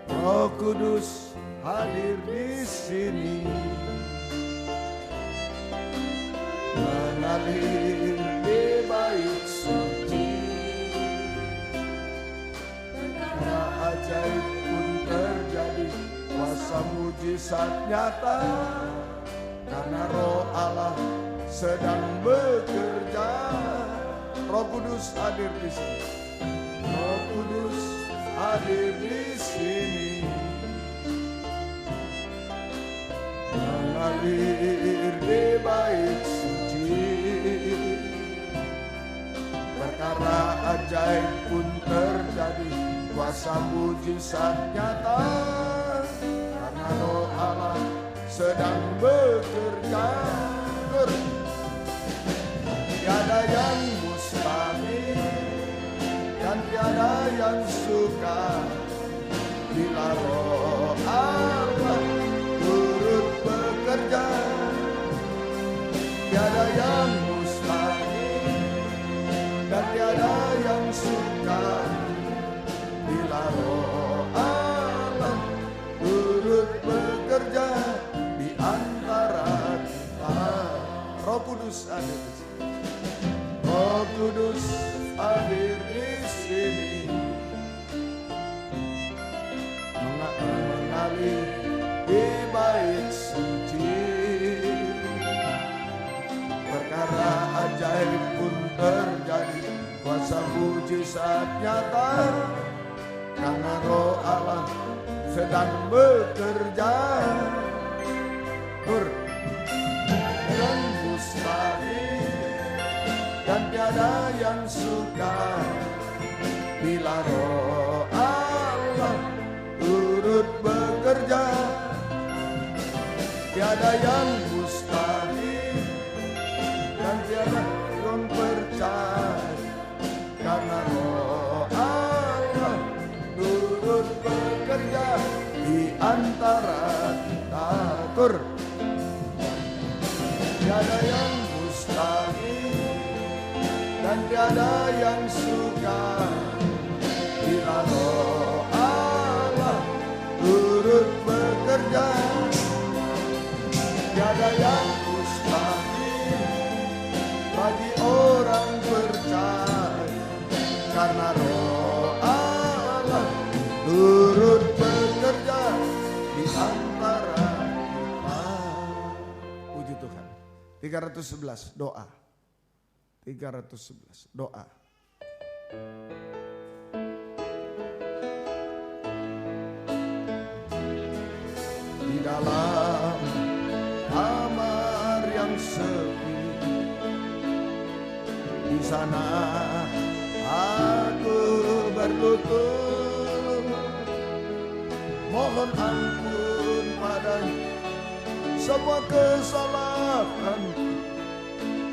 Roh Kudus hadir di sini, mengalir di bait suci. Karena ajaib pun terjadi, kuasa mujizat nyata. Karena Roh Allah sedang bekerja. Roh Kudus hadir di sini. Roh Kudus hadir di sini, mengalir di bait suci. Perkara ajaib pun terjadi, kuasa mujizat nyata. Karena Roh Allah sedang bekerja. Tiada yang mustahil dan tiada yang sukar bila Roh Allah turut bekerja. Tiada yang mustahil dan tiada yang sukar bila Roh Allah turut bekerja di antara kita. Roh Kudus ada di sini. Roh Kudus hadir di sini, mengalir di bait suci. Perkara ajaib pun terjadi, kuasa mujizat nyata. Karena Roh Allah sedang bekerja. Dan mustahil dan tiada yang sukar bila Roh Allah turut bekerja. Tiada yang mustahil dan tiada yang percaya. Karena Roh Allah turut bekerja di antara kita. Tiada yang mustahil dan tiada yang sukar bila Roh Allah turut bekerja. Tiada yang mustahil bagi orang percaya. Karena Roh Allah turut bekerja di antara kita. Puji Tuhan. 311 doa. 311 doa. Di dalam kamar yang sepi, di sana aku berlutut, mohon ampun padanya semua kesalahan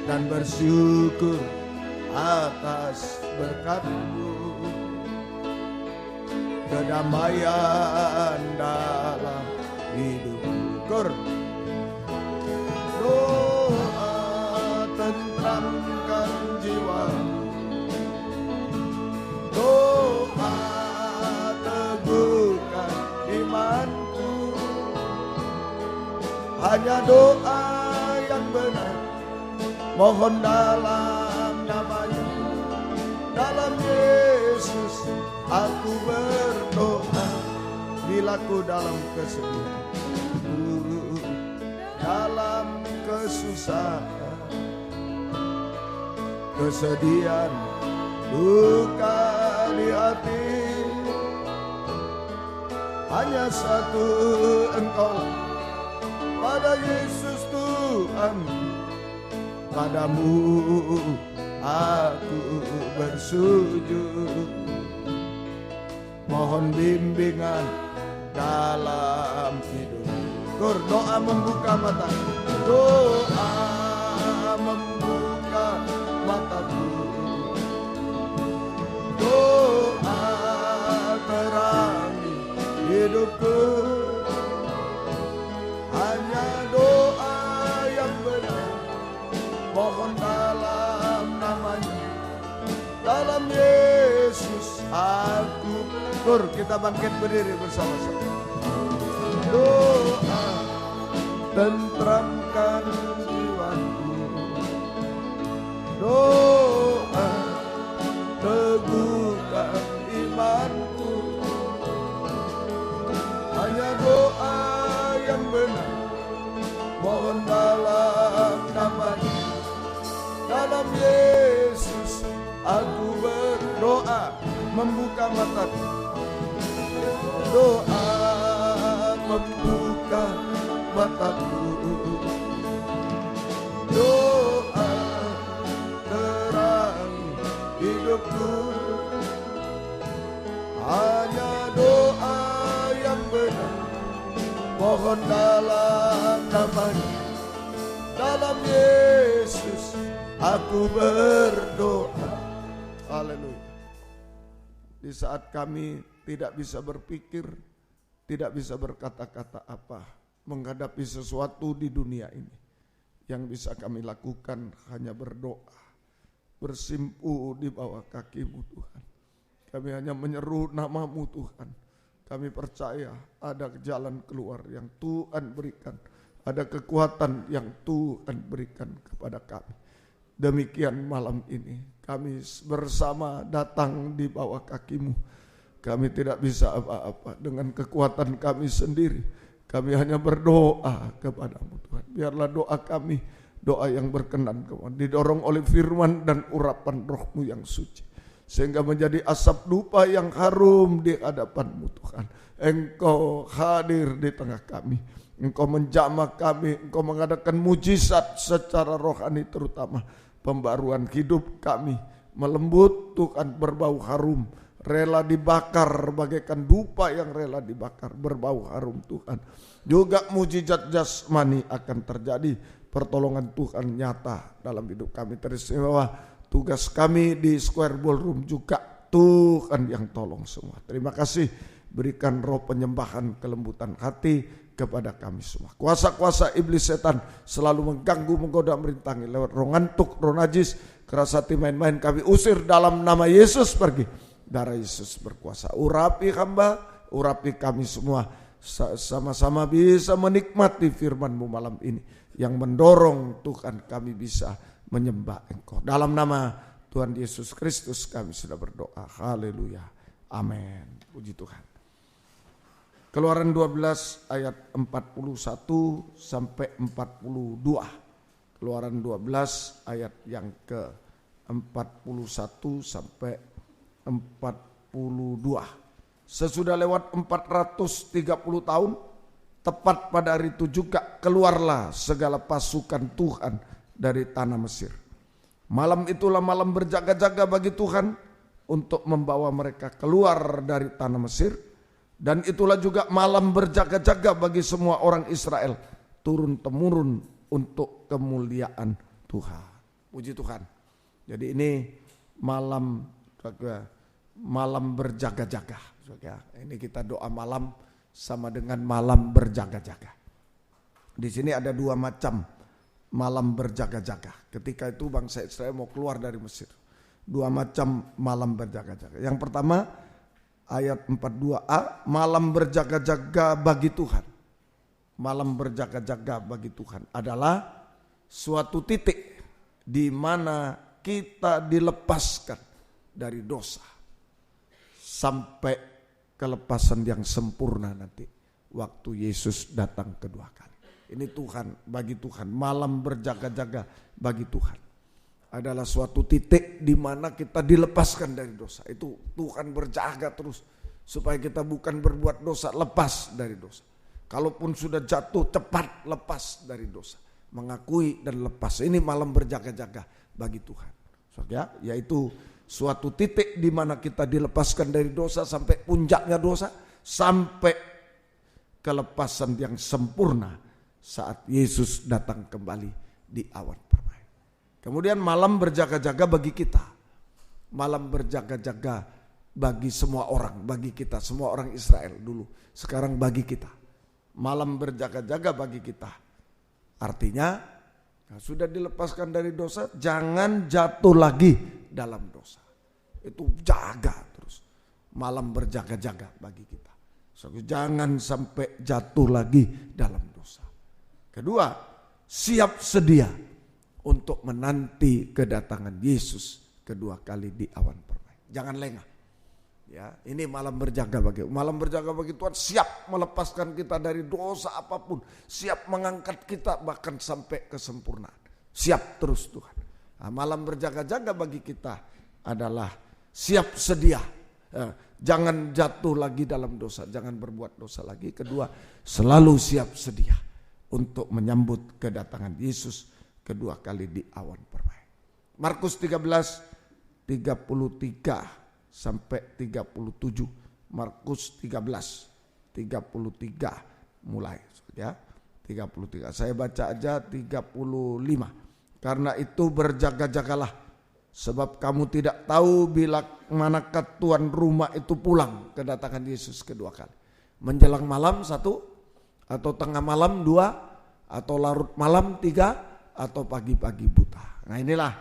dan bersyukur atas berkat-Mu, kedamaian dalam hidupku. Doa tentramkan jiwa, doa teguhkan imanku. Hanya doa yang benar, mohon dalam nama-Nya, dalam Yesus aku berdoa. Bila ku dalam kesedihan, dalam kesusahan, kesedihan, duka di hati, hanya satu Engkau, pada Yesus Tuhan. Padamu aku bersujud, mohon bimbingan dalam hidup. Doa membuka mata, doa membuka mataku, doa terangi hidupku. Hanya doa yang benar, mohon dalam nama-Nya, dalam Yesus aku syukur, kita bangkit berdiri bersama-sama. Doa tentramkan jiwaku, doa teguhkan imanku, hanya doa yang benar, mohon dalam nama-Nya, dalam Yesus aku berdoa. Membuka mataku, doa membuka mataku, doa terang hidupku, hanya doa yang benar, mohon dalam nama-Nya, dalam Yesus aku berdoa. Haleluya. Di saat kami tidak bisa berpikir, tidak bisa berkata-kata apa, menghadapi sesuatu di dunia ini, yang bisa kami lakukan hanya berdoa, bersimpuh di bawah kaki-Mu Tuhan. Kami hanya menyeru nama-Mu Tuhan. Kami percaya ada jalan keluar yang Tuhan berikan, ada kekuatan yang Tuhan berikan kepada kami. Demikian malam ini kami bersama datang di bawah kaki-Mu. Kami tidak bisa apa-apa dengan kekuatan kami sendiri. Kami hanya berdoa kepada-Mu Tuhan. Biarlah doa kami, doa yang berkenan kepada, didorong oleh firman dan urapan Roh-Mu yang suci, sehingga menjadi asap dupa yang harum di hadapan-Mu Tuhan. Engkau hadir di tengah kami, Engkau menjamah kami, Engkau mengadakan mujizat secara rohani, terutama pembaruan hidup kami, melembut Tuhan, berbau harum, rela dibakar bagaikan dupa yang rela dibakar, berbau harum Tuhan. Juga mujizat jasmani akan terjadi, pertolongan Tuhan nyata dalam hidup kami. Teristimewa tugas kami di Square Ballroom juga Tuhan yang tolong semua. Terima kasih, berikan roh penyembahan, kelembutan hati kepada kami semua. Kuasa-kuasa iblis setan selalu mengganggu, menggoda, merintangi lewat roh ngantuk, roh najis, keras hati, main-main, kami usir dalam nama Yesus pergi. Darah Yesus berkuasa. Urapi hamba, urapi kami semua, sama-sama bisa menikmati firman-Mu malam ini yang mendorong Tuhan kami bisa menyembah Engkau. Dalam nama Tuhan Yesus Kristus kami sudah berdoa. Haleluya. Amin. Puji Tuhan. Keluaran 12 ayat 41 sampai 42. Keluaran 12 ayat yang ke 41 sampai 42. Sesudah lewat 430 tahun, tepat pada hari itu juga keluarlah segala pasukan Tuhan dari tanah Mesir. Malam itulah malam berjaga-jaga bagi Tuhan untuk membawa mereka keluar dari tanah Mesir. Dan itulah juga malam berjaga-jaga bagi semua orang Israel, turun-temurun untuk kemuliaan Tuhan. Puji Tuhan. Jadi ini malam berjaga-jaga. Ini kita doa malam sama dengan malam berjaga-jaga. Di sini ada dua macam malam berjaga-jaga. Ketika itu bangsa Israel mau keluar dari Mesir. Dua macam malam berjaga-jaga. Yang pertama, ayat 42a, malam berjaga-jaga bagi Tuhan. Malam berjaga-jaga bagi Tuhan adalah suatu titik di mana kita dilepaskan dari dosa sampai kelepasan yang sempurna nanti waktu Yesus datang kedua kali. Ini Tuhan, bagi Tuhan, malam berjaga-jaga bagi Tuhan adalah suatu titik di mana kita dilepaskan dari dosa. Itu Tuhan berjaga terus supaya kita bukan berbuat dosa, lepas dari dosa. Kalaupun sudah jatuh, cepat lepas dari dosa, mengakui dan lepas. Ini malam berjaga-jaga bagi Tuhan. Yaitu suatu titik di mana kita dilepaskan dari dosa sampai puncaknya dosa, sampai kelepasan yang sempurna saat Yesus datang kembali di awan permai. Kemudian malam berjaga-jaga bagi kita. Malam berjaga-jaga bagi semua orang, bagi kita, semua orang Israel dulu. Sekarang bagi kita. Malam berjaga-jaga bagi kita. Artinya, sudah dilepaskan dari dosa, jangan jatuh lagi dalam dosa. Itu jaga terus. malam berjaga-jaga bagi kita. So, jangan sampai jatuh lagi dalam dosa. Kedua, siap sedia untuk menanti kedatangan Yesus kedua kali di awan permai. Jangan lengah. Ya, ini malam berjaga bagi Tuhan, siap melepaskan kita dari dosa apapun, siap mengangkat kita bahkan sampai kesempurnaan. Siap terus Tuhan. Nah, malam berjaga-jaga bagi kita adalah siap sedia. Jangan jatuh lagi dalam dosa, jangan berbuat dosa lagi. Kedua, selalu siap sedia untuk menyambut kedatangan Yesus kedua kali di awan permai. Markus 13:33 sampai 37. Markus 13:33 mulai ya. 33. Saya baca aja 35. Karena itu berjaga-jagalah, sebab kamu tidak tahu bila manakah tuan rumah itu pulang kedatangan Yesus kedua kali. Menjelang malam 1, atau tengah malam 2, atau larut malam 3, atau pagi-pagi buta. Nah, inilah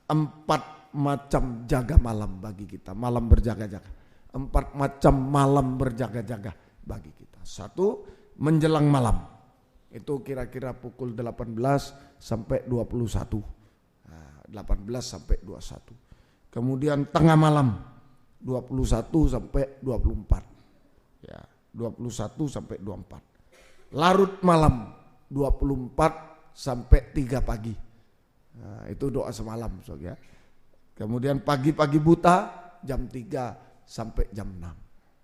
4 macam jaga malam bagi kita. Malam berjaga-jaga. 4 macam malam berjaga-jaga bagi kita. 1, menjelang malam. Itu kira-kira pukul 18 sampai 21. 18 sampai 21. Kemudian tengah malam 21 sampai 24. Ya, 21 sampai 24. Larut malam 24 sampai 3 pagi. Nah, itu doa semalam, ya. Kemudian pagi-pagi buta jam 3 sampai jam 6.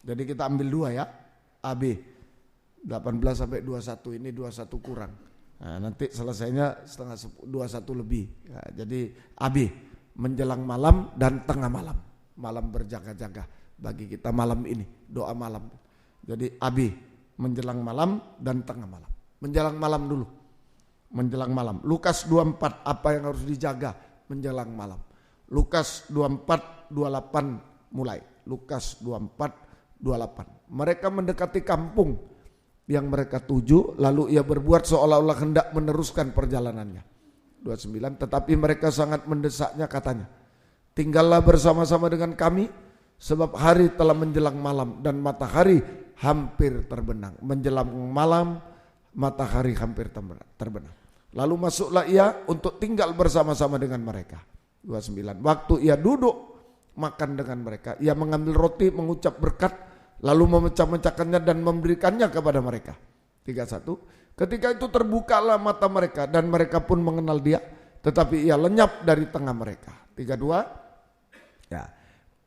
Jadi kita ambil 2 ya. AB 18 sampai 21, ini 21 kurang. Nah, nanti selesainya setengah 21 lebih. Nah, jadi AB menjelang malam dan tengah malam. Malam berjaga-jaga bagi kita malam ini, doa malam. Jadi AB menjelang malam dan tengah malam. Menjelang malam dulu. Menjelang malam. Lukas 24, apa yang harus dijaga menjelang malam. Lukas 24:28 mulai. Lukas 24:28. Mereka mendekati kampung yang mereka tuju, lalu ia berbuat seolah-olah hendak meneruskan perjalanannya. 29, tetapi mereka sangat mendesaknya, katanya, tinggallah bersama-sama dengan kami, sebab hari telah menjelang malam dan matahari hampir terbenam. Menjelang malam, matahari hampir terbenam. Lalu masuklah ia untuk tinggal bersama-sama dengan mereka. 29, waktu ia duduk makan dengan mereka, ia mengambil roti, mengucap berkat, lalu memecah-mecahkannya dan memberikannya kepada mereka. 31, ketika itu terbukalah mata mereka dan mereka pun mengenal dia, tetapi ia lenyap dari tengah mereka. 32, ya,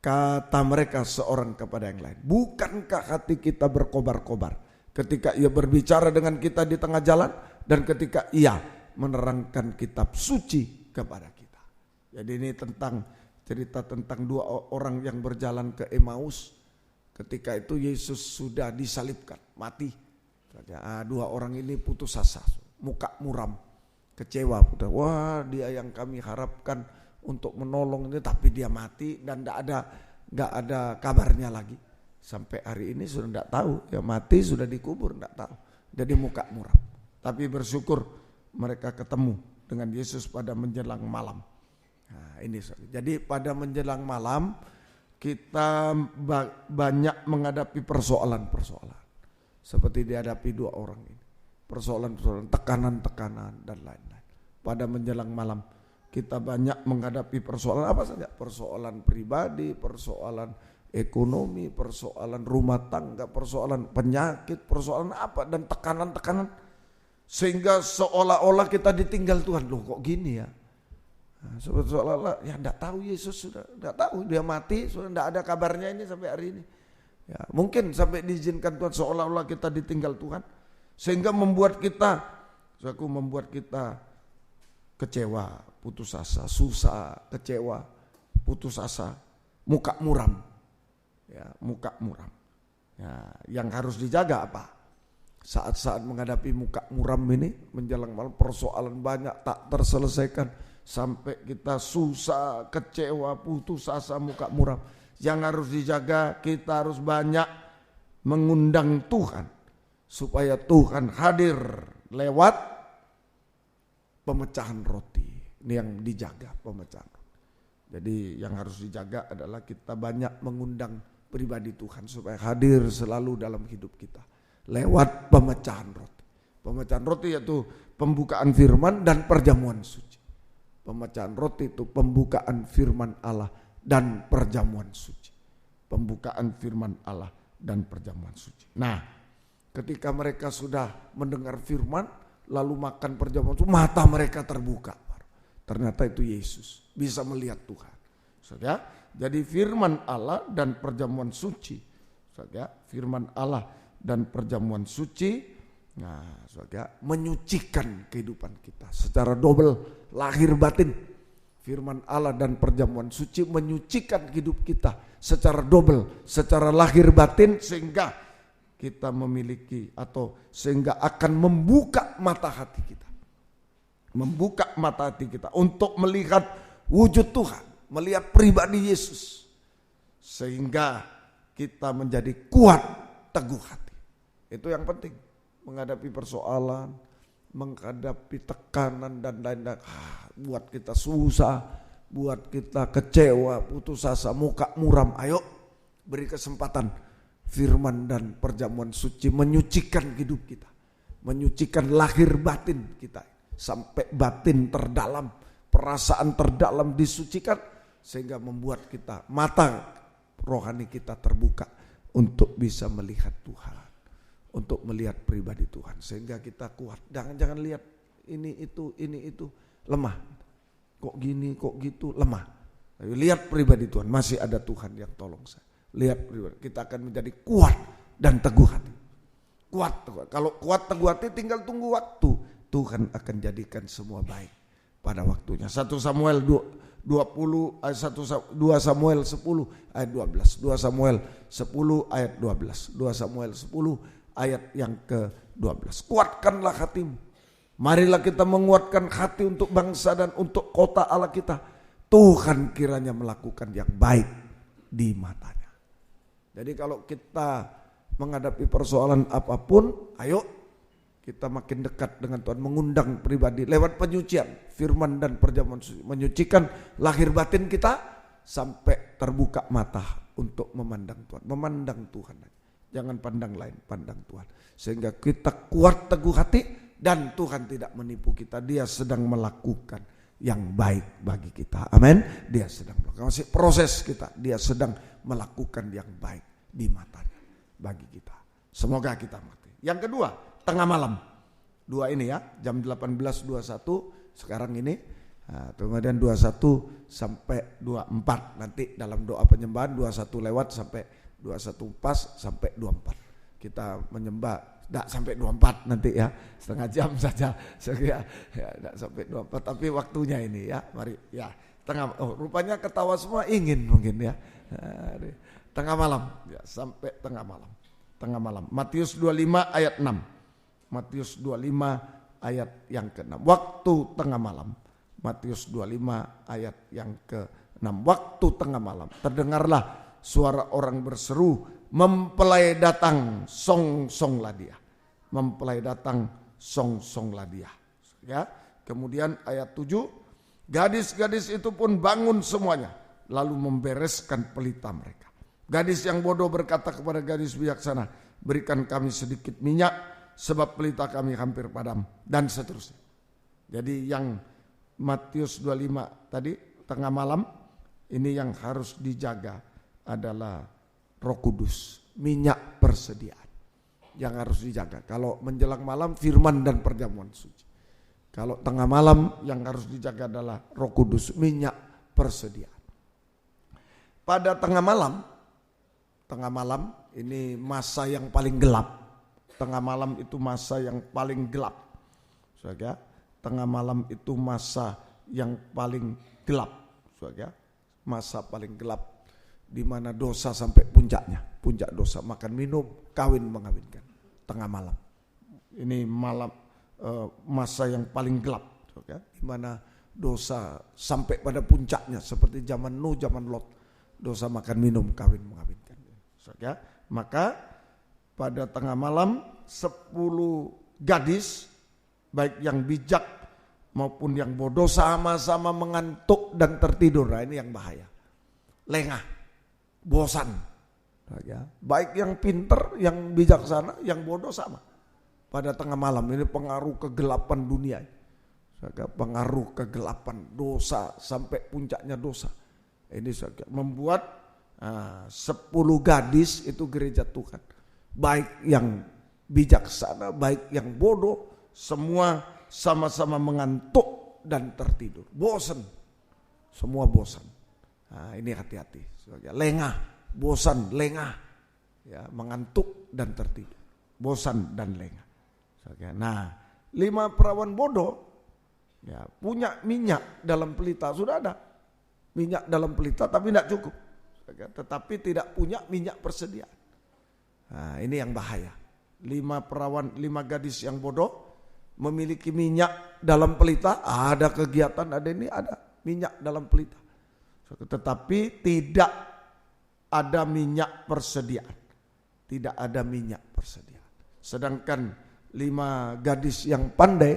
kata mereka seorang kepada yang lain, bukankah hati kita berkobar-kobar ketika ia berbicara dengan kita di tengah jalan dan ketika ia menerangkan kitab suci kepada kita. Jadi ini cerita tentang 2 orang yang berjalan ke Emmaus. Ketika itu Yesus sudah disalibkan, mati. 2 orang ini putus asa, muka muram, kecewa. Wah, dia yang kami harapkan untuk menolong ini, tapi dia mati dan nggak ada kabarnya lagi. Sampai hari ini sudah nggak tahu, ya mati sudah dikubur nggak tahu. Jadi muka muram. Tapi bersyukur mereka ketemu dengan Yesus pada menjelang malam. Nah, ini jadi pada menjelang malam kita banyak menghadapi persoalan-persoalan seperti dihadapi 2 orang ini, persoalan-persoalan, tekanan-tekanan dan lain-lain. Pada menjelang malam kita banyak menghadapi persoalan apa saja, persoalan pribadi, persoalan ekonomi, persoalan rumah tangga, persoalan penyakit, persoalan apa dan tekanan-tekanan, sehingga seolah-olah kita ditinggal Tuhan. Loh kok gini ya? Nah, seolah-olah ya enggak tahu Yesus, sudah enggak tahu, dia mati, sudah enggak ada kabarnya ini sampai hari ini. Ya, mungkin sampai diizinkan Tuhan, seolah-olah kita ditinggal Tuhan, sehingga membuat kita kecewa, putus asa, susah, kecewa, putus asa, muka muram. Ya, muka muram. Ya, yang harus dijaga apa? Saat-saat menghadapi muka muram ini, menjelang malam persoalan banyak tak terselesaikan, sampai kita susah, kecewa, putus asa, muka muram. Yang harus dijaga, kita harus banyak mengundang Tuhan supaya Tuhan hadir lewat pemecahan roti. Ini yang dijaga, pemecahan roti. Jadi yang harus dijaga adalah kita banyak mengundang pribadi Tuhan supaya hadir selalu dalam hidup kita lewat pemecahan roti. Pemecahan roti yaitu pembukaan firman dan perjamuan suci. Pemecahan roti itu pembukaan firman Allah dan perjamuan suci. Pembukaan firman Allah dan perjamuan suci. Nah, ketika mereka sudah mendengar firman lalu makan perjamuan suci, mata mereka terbuka. Ternyata itu Yesus, bisa melihat Tuhan. Saudara, jadi firman Allah dan perjamuan suci. Saudara, firman Allah dan perjamuan suci. Nah, saudara, menyucikan kehidupan kita secara double, lahir batin. Firman Allah dan perjamuan suci menyucikan hidup kita secara double, secara lahir batin, sehingga kita memiliki atau sehingga akan membuka mata hati kita. Membuka mata hati kita untuk melihat wujud Tuhan, melihat pribadi Yesus. Sehingga kita menjadi kuat, teguh hati. Itu yang penting. Menghadapi persoalan, menghadapi tekanan dan lain-lain, buat kita susah, buat kita kecewa, putus asa, muka muram. Ayo beri kesempatan firman dan perjamuan suci menyucikan hidup kita, menyucikan lahir batin kita sampai batin terdalam, perasaan terdalam disucikan sehingga membuat kita mata rohani kita terbuka untuk bisa melihat Tuhan. Untuk melihat pribadi Tuhan sehingga kita kuat. Jangan lihat ini itu lemah. Kok gini, kok gitu, lemah. Lihat pribadi Tuhan, masih ada Tuhan yang tolong saya. Lihat pribadi, kita akan menjadi kuat dan teguh hati. Kuat, teguh. Kalau kuat teguh hati tinggal tunggu waktu. Tuhan akan jadikan semua baik pada waktunya. 1 Samuel 20 2 Samuel 10 ayat 12. 2 Samuel 10 ayat 12. 2 Samuel 10 ayat yang ke-12. Kuatkanlah hatimu. Marilah kita menguatkan hati untuk bangsa dan untuk kota Allah kita. Tuhan kiranya melakukan yang baik di matanya. Jadi kalau kita menghadapi persoalan apapun, ayo kita makin dekat dengan Tuhan, mengundang pribadi lewat penyucian firman dan perjamuan suci, menyucikan lahir batin kita sampai terbuka mata untuk memandang Tuhan, memandang Tuhan. Jangan pandang lain, pandang Tuhan. Sehingga kita kuat teguh hati dan Tuhan tidak menipu kita. Dia sedang melakukan yang baik bagi kita. Amin. Dia sedang melakukan, masih proses kita. Dia sedang melakukan yang baik di matanya bagi kita. Semoga kita mati. Yang kedua, tengah malam. Dua ini ya, jam 18.21 sekarang ini. Nah, kemudian 21 sampai 24 nanti dalam doa penyembahan 21 lewat sampai 21 pas sampai 24. Kita menyembah tidak sampai 24 nanti ya, setengah jam saja. Ya, tidak sampai 24 tapi waktunya ini ya. Mari ya. Rupanya ketawa semua ingin mungkin ya. Tengah malam ya, sampai tengah malam. Tengah malam. Matius 25 ayat 6. Matius 25 ayat yang ke-6. Waktu tengah malam. Matius 25 ayat yang ke-6. Waktu tengah malam terdengarlah suara orang berseru, mempelai datang, song-songlah dia. Mempelai datang, song-songlah dia. Ya. Kemudian ayat 7, gadis-gadis itu pun bangun semuanya, lalu membereskan pelita mereka. Gadis yang bodoh berkata kepada gadis bijaksana, berikan kami sedikit minyak, sebab pelita kami hampir padam, dan seterusnya. Jadi yang Matius 25 tadi, tengah malam, ini yang harus dijaga adalah Roh Kudus, minyak persediaan yang harus dijaga. Kalau menjelang malam firman dan perjamuan suci. Kalau tengah malam yang harus dijaga adalah Roh Kudus, minyak persediaan. Pada tengah malam ini masa yang paling gelap. Tengah malam itu masa yang paling gelap. Saudara, tengah malam itu masa yang paling gelap. Saudara, masa paling gelap di mana dosa sampai puncaknya, puncak dosa, makan minum, kawin mengawinkan, tengah malam. Ini malam masa yang paling gelap, di mana dosa sampai pada puncaknya seperti zaman Nuh, zaman Lot, dosa makan minum, kawin mengawinkan. Maka pada tengah malam 10 gadis, baik yang bijak maupun yang bodoh, sama-sama mengantuk dan tertidur. Nah, ini yang bahaya, lengah, bosan. Ya, baik yang pinter, yang bijaksana, yang bodoh sama. Pada tengah malam ini pengaruh kegelapan dunia. Pengaruh kegelapan dosa sampai puncaknya dosa. Ini membuat 10 gadis itu gereja Tuhan. Baik yang bijaksana, baik yang bodoh, semua sama-sama mengantuk dan tertidur. Bosan. Semua bosan. Nah, ini hati-hati. Lengah, bosan, lengah. Ya, mengantuk dan tertidur. Bosan dan lengah. Nah, 5 perawan bodoh ya, punya minyak dalam pelita, sudah ada minyak dalam pelita tapi tidak cukup, tetapi tidak punya minyak persediaan. Nah, ini yang bahaya. 5 gadis yang bodoh memiliki minyak dalam pelita, ada kegiatan, ada ini, ada minyak dalam pelita, tetapi tidak ada minyak persediaan, tidak ada minyak persediaan. Sedangkan 5 gadis yang pandai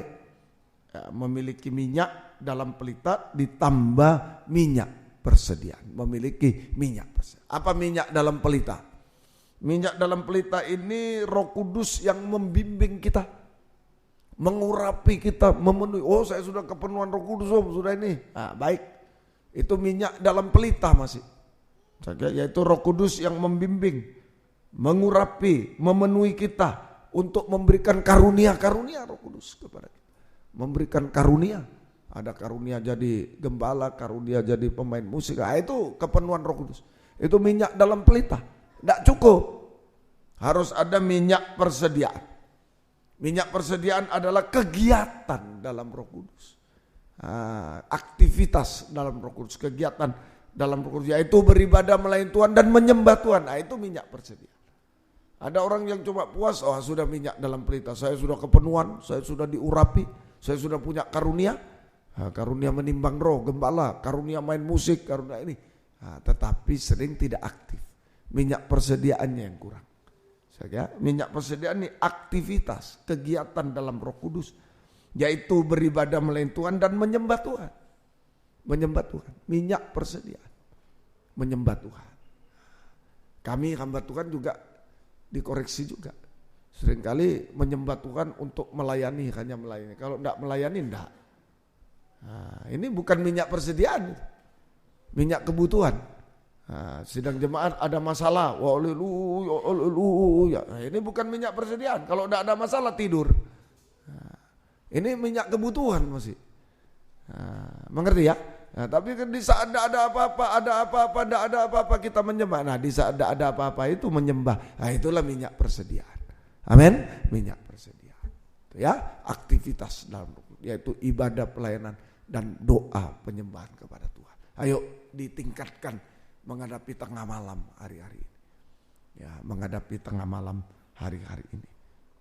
memiliki minyak dalam pelita ditambah minyak persediaan, memiliki minyak persediaan. Apa minyak dalam pelita? Minyak dalam pelita ini Roh Kudus yang membimbing kita, mengurapi kita, memenuhi. Oh, saya sudah kepenuhan Roh Kudus, sudah ini. Nah, baik. Itu minyak dalam pelita masih. Yaitu Roh Kudus yang membimbing, mengurapi, memenuhi kita untuk memberikan karunia-karunia Roh Kudus kepada kita. Memberikan karunia, ada karunia jadi gembala, karunia jadi pemain musik. Nah, itu kepenuhan Roh Kudus. Itu minyak dalam pelita, tidak cukup. Harus ada minyak persediaan. Minyak persediaan adalah kegiatan dalam Roh Kudus, aktivitas dalam Roh Kudus, kegiatan dalam Roh Kudus, yaitu beribadah melayani Tuhan dan menyembah Tuhan. Nah, itu minyak persediaan. Ada orang yang cuma puas, oh sudah minyak dalam pelita, saya sudah kepenuhan, saya sudah diurapi, saya sudah punya karunia, karunia menimbang roh, gembala, karunia main musik, karunia ini. Tetapi sering tidak aktif. Minyak persediaannya yang kurang. Minyak persediaan ini aktivitas, kegiatan dalam Roh Kudus, yaitu beribadah melayani Tuhan dan menyembah Tuhan. Menyembah Tuhan, minyak persediaan, menyembah Tuhan. Kami hamba Tuhan juga dikoreksi juga. Seringkali menyembah Tuhan untuk melayani, hanya melayani. Kalau tidak melayani, tidak. Nah, ini bukan minyak persediaan, minyak kebutuhan. Nah, sidang jemaat ada masalah, nah, ini bukan minyak persediaan. Kalau tidak ada masalah tidur. Nah, ini minyak kebutuhan masih. Nah, mengerti ya? Nah, tapi di saat ada apa-apa, kita menyembah. Nah, di saat ada apa-apa itu menyembah. Nah, itulah minyak persediaan. Amin, minyak persediaan. Ya, aktivitas dalam, yaitu ibadah, pelayanan dan doa penyembahan kepada Tuhan. Ayo ditingkatkan menghadapi tengah malam hari-hari ini. Ya, menghadapi tengah malam hari-hari ini.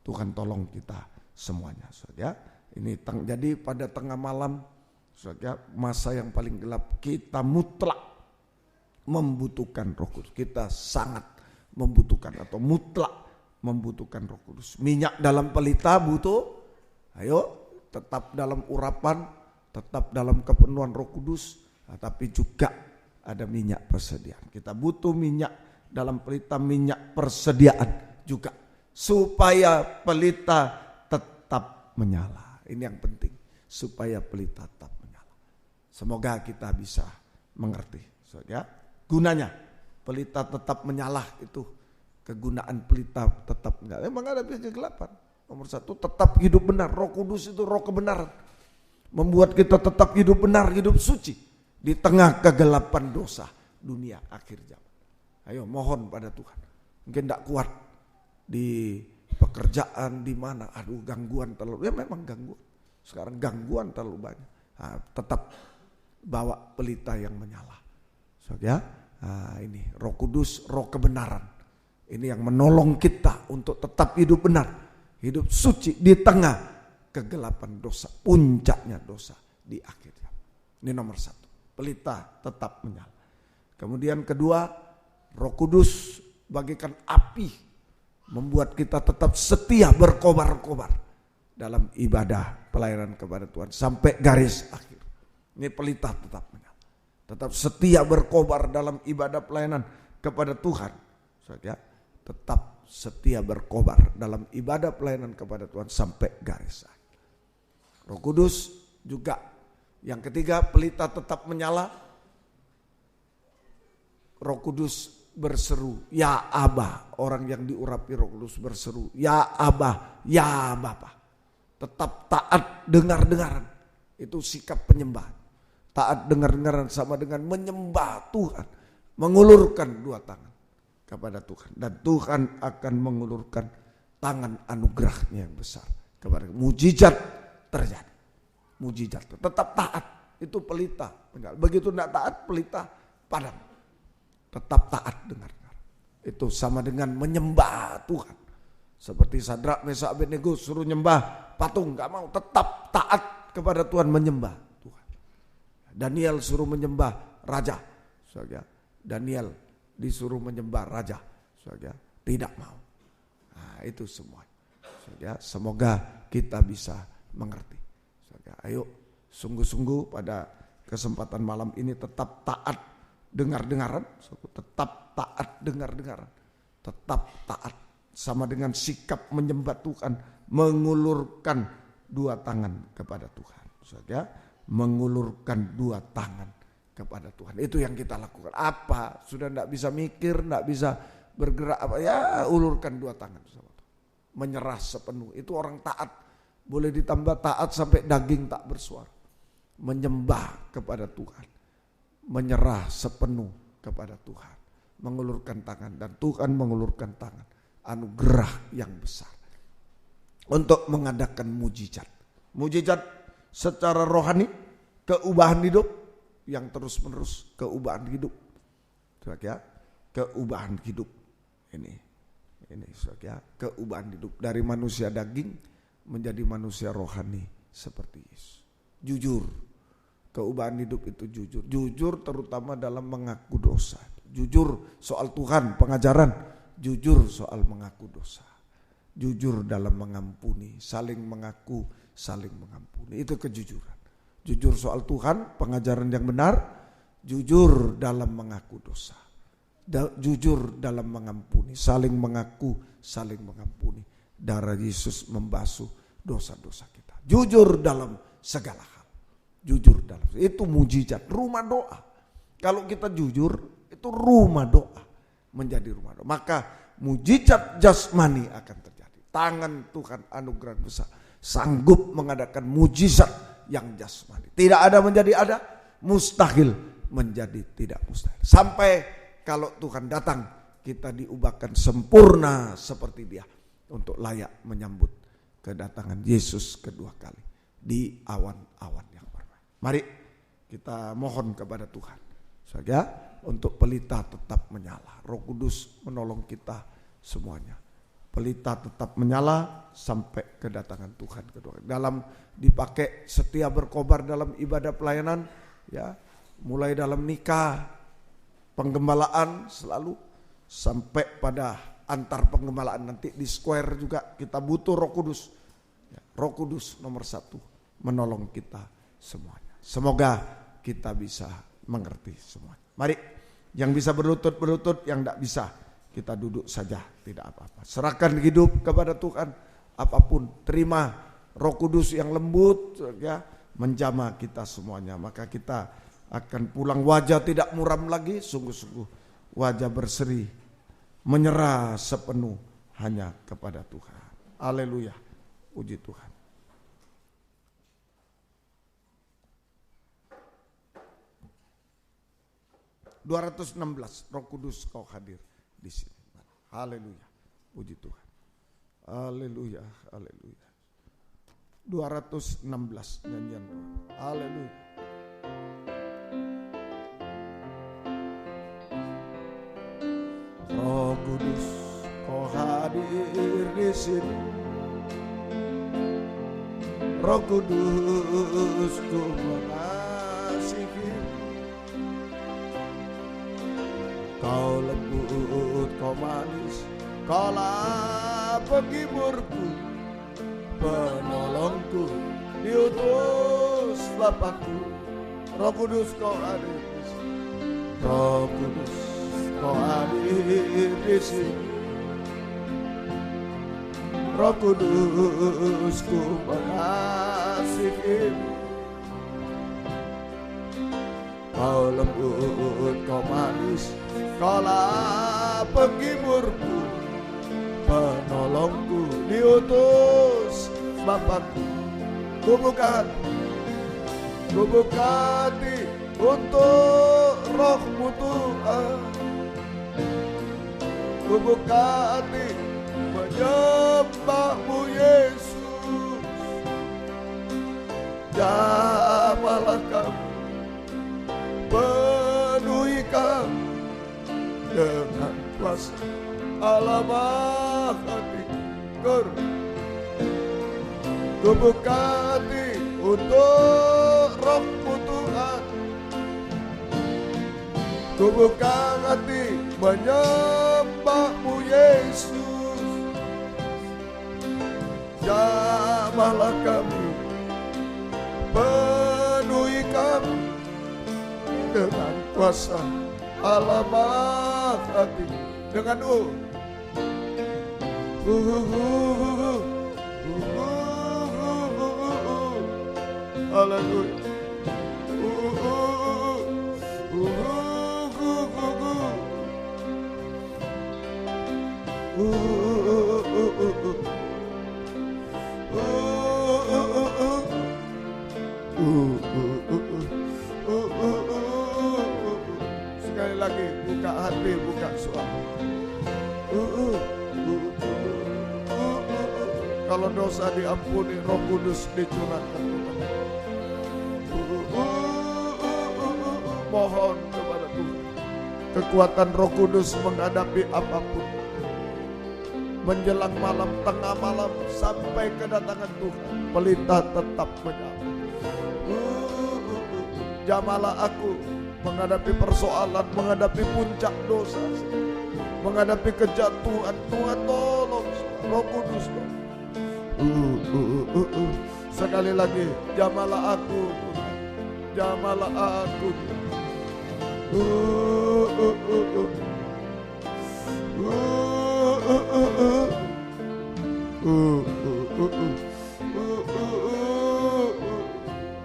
Tuhan tolong kita semuanya, saudara. Ini jadi pada tengah malam, saudara, masa yang paling gelap, kita mutlak membutuhkan Roh Kudus. Kita sangat membutuhkan atau mutlak membutuhkan Roh Kudus. Minyak dalam pelita butuh, ayo tetap dalam urapan, tetap dalam kepenuhan Roh Kudus, tapi juga ada minyak persediaan. Kita butuh minyak dalam pelita, minyak persediaan juga, supaya pelita tetap menyala. Ini yang penting, supaya pelita tetap menyala. Semoga kita bisa mengerti, ya. Gunanya pelita tetap menyala itu, kegunaan pelita tetap menyala. Menghadapi kegelapan, nomor 1 tetap hidup benar. Roh Kudus itu roh kebenaran, membuat kita tetap hidup benar, hidup suci di tengah kegelapan dosa dunia akhir zaman. Ayo mohon pada Tuhan. Mungkin tidak kuat di pekerjaan, di mana, aduh gangguan terlalu, ya memang gangguan. Sekarang gangguan terlalu banyak. Nah, tetap bawa pelita yang menyala. So, ya, ini Roh Kudus, roh kebenaran. Ini yang menolong kita untuk tetap hidup benar, hidup suci di tengah kegelapan dosa, puncaknya dosa di akhir zaman. Ini nomor 1, pelita tetap menyala. Kemudian kedua, Roh Kudus bagaikan api, membuat kita tetap setia berkobar-kobar dalam ibadah pelayanan kepada Tuhan sampai garis akhir. Ini pelita tetap menyala, tetap setia berkobar dalam ibadah pelayanan kepada Tuhan saudara, tetap setia berkobar dalam ibadah pelayanan kepada Tuhan sampai garis akhir. Roh Kudus juga yang ketiga, pelita tetap menyala. Roh Kudus berseru, ya Aba. Orang yang diurapi Roh Kudus berseru, ya Aba, ya Bapa. Tetap taat dengar-dengaran. Itu sikap penyembahan. Taat dengar-dengaran sama dengan menyembah Tuhan. Mengulurkan dua tangan kepada Tuhan. Dan Tuhan akan mengulurkan tangan anugerahnya yang besar kepada mujizat terjadi. Mujizat tetap taat. Itu pelita. Begitu tidak taat, pelita padam. Tetap taat dengar-dengar. Itu sama dengan menyembah Tuhan. Seperti Sadrak, Mesak, Abednego suruh nyembah patung, gak mau. Tetap taat kepada Tuhan, menyembah Tuhan. Daniel suruh menyembah raja. Daniel disuruh menyembah raja. Tidak mau. Nah, itu semua. Semoga kita bisa mengerti. Ayo sungguh-sungguh pada kesempatan malam ini tetap taat dengar-dengaran, tetap taat dengar-dengaran, tetap taat sama dengan sikap menyembah Tuhan, mengulurkan dua tangan kepada Tuhan. Mengulurkan dua tangan kepada Tuhan. Itu yang kita lakukan. Apa? Sudah tidak bisa mikir, tidak bisa bergerak apa? Ya, ulurkan dua tangan sama Tuhan. Menyerah sepenuh. Itu orang taat. Boleh ditambah taat sampai daging tak bersuara. Menyembah kepada Tuhan. Menyerah sepenuh kepada Tuhan. Mengulurkan tangan. Dan Tuhan mengulurkan tangan. Anugerah yang besar. Untuk mengadakan mujizat. Mujizat secara rohani. Keubahan hidup. Yang terus menerus keubahan hidup. Keubahan hidup. Ini keubahan hidup. Dari manusia daging menjadi manusia rohani seperti Yesus. Jujur. Keubahan hidup itu jujur. Jujur terutama dalam mengaku dosa. Jujur soal Tuhan, pengajaran. Jujur soal mengaku dosa. Jujur dalam mengampuni. Saling mengaku, saling mengampuni. Itu kejujuran. Jujur soal Tuhan, pengajaran yang benar. Jujur dalam mengaku dosa. Jujur dalam mengampuni. Saling mengaku, saling mengampuni. Darah Yesus membasuh dosa-dosa kita. Jujur dalam segala hal. Jujur dalam. Itu mujizat. Rumah doa. Kalau kita jujur, itu rumah doa. Menjadi rumah doa. Maka mujizat jasmani akan terjadi. Tangan Tuhan anugerah besar. Sanggup mengadakan mujizat yang jasmani. Tidak ada menjadi ada. Mustahil menjadi tidak mustahil. Sampai kalau Tuhan datang, kita diubahkan sempurna seperti Dia. Untuk layak menyambut kedatangan Yesus kedua kali di awan-awan yang bermain. Mari kita mohon kepada Tuhan saja untuk pelita tetap menyala. Roh Kudus menolong kita semuanya. Pelita tetap menyala sampai kedatangan Tuhan kedua kali. Dalam dipakai setia berkobar dalam ibadah pelayanan, ya, mulai dalam nikah, penggembalaan selalu sampai pada antar penggembalaan nanti di square juga kita butuh Roh Kudus. Roh Kudus nomor 1 menolong kita semuanya. Semoga kita bisa mengerti semuanya. Mari yang bisa berlutut, yang tidak bisa kita duduk saja, tidak apa-apa. Serahkan hidup kepada Tuhan, apapun. Terima Roh Kudus yang lembut ya, menjamah kita semuanya. Maka kita akan pulang wajah tidak muram lagi, sungguh-sungguh wajah berseri. Menyerah sepenuh hanya kepada Tuhan. Haleluya. Puji Tuhan. (216) Roh Kudus kau hadir di sini. Haleluya. Puji Tuhan. Haleluya. Haleluya. 216 nyanyian doa. Haleluya. Roh Kudus kau hadir di sini. Roh Kudus ku mengasihi. Kau lembut, kau manis, kaulah penghiburku, penolongku, diutus Bapakku. Roh Kudus kau hadir di sini. Roh Kudus Kau hadir di sini, Roh Kudus ku mengasihimu. Kau lembut, kau manis, kaulah penghiburku, penolongku, diutus Bapakku. Ku buka hati untuk Roh-Mu Tuhan. Ku buka hati menyembah-Mu Yesus. Jamahlah kami, penuhi kami dengan kuasa alamah hati. Ku buka hati untuk Roh-Mu Tuhan. Ku buka hati menyembah-Mu Yesus. Jamahlah kami, penuhi kami dengan kuasa alamah hati. Dengan haleluya. Sekali lagi, buka hati, buka suara. Kalau dosa diampuni, Roh Kudus dicurahkan. Mohon kepada Tuhan kekuatan Roh Kudus menghadapi apapun. Menjelang malam, tengah malam, sampai kedatangan Tuhan, pelita tetap menyala. Jamalah aku menghadapi persoalan, menghadapi puncak dosa, menghadapi kejatuhan. Tuhan tolong, Roh Kudus. Sekali lagi, jamalah aku, jamalah aku.